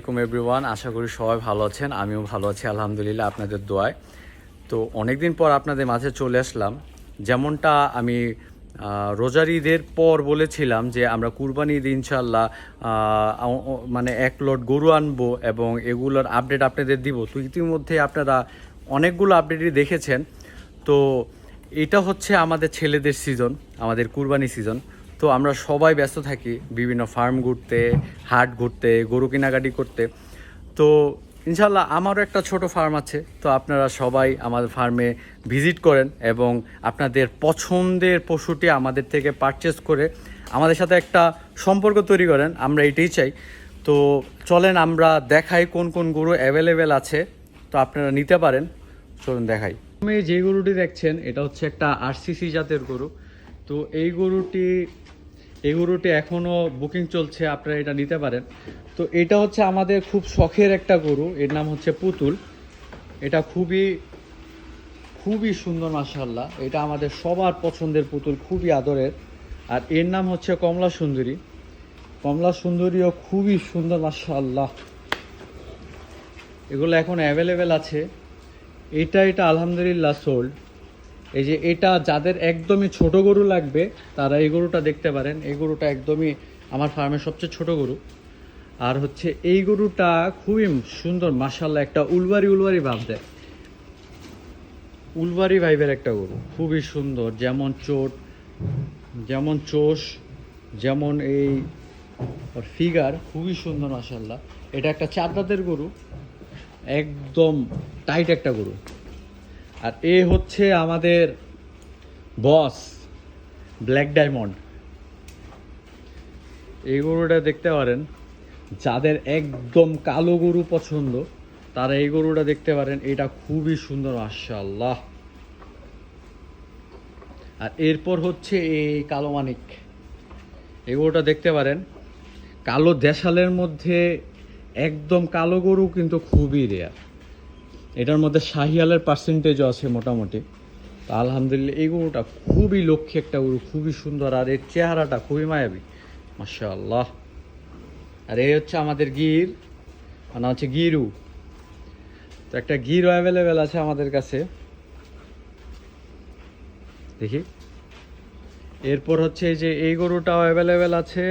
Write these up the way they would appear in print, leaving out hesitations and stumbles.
আসসালামু এভরিওয়ান, আশা করি সবাই ভালো আছেন। আমিও ভালো আছি আলহামদুলিল্লাহ, আপনাদের দোয়ায়। তো অনেকদিন পর আপনাদের মাঝে চলে আসলাম। যেমনটা আমি রোজার ঈদের পর বলেছিলাম যে আমরা কুরবানি ঈদ ইনশাল্লাহ মানে এক লট গরু আনবো এবং এগুলোর আপডেট আপনাদের দিব। তো ইতিমধ্যে আপনারা অনেকগুলো আপডেটই দেখেছেন। তো এটা হচ্ছে আমাদের ছেলেদের সিজন, আমাদের কুরবানি সিজন। তো আমরা সবাই ব্যস্ত থাকি বিভিন্ন ফার্ম ঘুরতে, হাট ঘুরতে, গরু কেনাকাটি করতে। তো ইনশাল্লাহ আমারও একটা ছোট ফার্ম আছে। তো আপনারা সবাই আমাদের ফার্মে ভিজিট করেন এবং আপনাদের পছন্দের পশুটি আমাদের থেকে পারচেস করে আমাদের সাথে একটা সম্পর্ক তৈরি করেন, আমরা এটাই চাই। তো চলেন আমরা দেখাই কোন কোন গরু অ্যাভেলেবেল আছে, তো আপনারা নিতে পারেন। চলুন দেখাই। আমি যে গরুটি দেখছেন এটা হচ্ছে একটা আরসিসি জাতের গরু। তো এই গরুটি এখনও বুকিং চলছে, আপনারা এটা নিতে পারেন। তো এটা হচ্ছে আমাদের খুব শখের একটা গরু, এর নাম হচ্ছে পুতুল। এটা খুবই খুবই সুন্দর মাশাআল্লাহ, এটা আমাদের সবার পছন্দের পুতুল, খুবই আদরের। আর এর নাম হচ্ছে কমলা সুন্দরী। কমলা সুন্দরীও খুবই সুন্দর মাশাআল্লাহ। এগুলো এখন অ্যাভেলেবেল আছে। এটা আলহামদুলিল্লাহ সোল্ড। এই যে এটা যাদের একদমই ছোট গরু লাগবে তারা এই গরুটা দেখতে পারেন। এই গরুটা একদমই আমার ফার্মের সবচেয়ে ছোট গরু। আর হচ্ছে এই গরুটা খুবই সুন্দর মাশাআল্লাহ, একটা উলবারি ভাব দেয়, উলবারি ভাইবের একটা গরু, খুবই সুন্দর। যেমন চোট, যেমন চোষ, যেমন এই ফিগার, খুবই সুন্দর মাশাআল্লাহ। এটা একটা চার দাঁতের গরু, একদম টাইট একটা গরু। আর এ হচ্ছে আমাদের বস ব্ল্যাক ডায়মন্ড। এই গরুটা দেখতে পারেন, যাদের একদম কালো গরু পছন্দ তারা এই গরুটা দেখতে পারেন। এটা খুবই সুন্দর মাশাআল্লাহ। আর এরপর হচ্ছে এই কালো মানিক, এই গরুটা দেখতে পারেন। কালো দেশালের মধ্যে একদম কালো গরু কিন্তু খুবই রেয়ার। এটার মধ্যে শাহিয়ালের পার্সেন্টেজও আছে মোটামুটি। তো আলহামদুলিল্লাহ এই গরুটা খুবই লক্ষ্মী একটা গরু, খুবই সুন্দর। আর এর চেহারাটা খুবই মায়াবী মাশাআল্লাহ। আর এই হচ্ছে আমাদের গির, মানে হচ্ছে গিরু। তো একটা গিরও অ্যাভেলেবেল আছে আমাদের কাছে, দেখি। এরপর হচ্ছে এই যে এই গরুটাও অ্যাভেলেবেল আছে।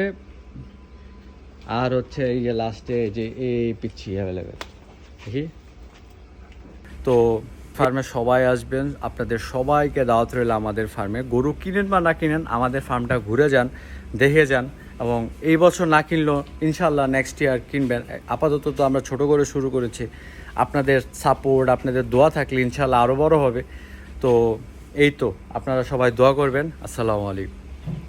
আর হচ্ছে এই যে লাস্টে যে এই পিচ্ছি অ্যাভেলেবেল, দেখি। তো ফার্মে সবাই আসবেন, আপনাদের সবাইকে দাওয়াত রইল আমাদের ফার্মে। গরু কিনেন বা না কিনেন, আমাদের ফার্মটা ঘুরে যান, দেখে যান। এবং এই বছর না কিনলেও ইনশাল্লাহ নেক্সট ইয়ার কিনবেন। আপাতত তো আমরা ছোটো করে শুরু করেছি, আপনাদের সাপোর্ট, আপনাদের দোয়া থাকলে ইনশাল্লাহ আরও বড় হবে। তো এই তো, আপনারা সবাই দোয়া করবেন। আসসালামু আলাইকুম।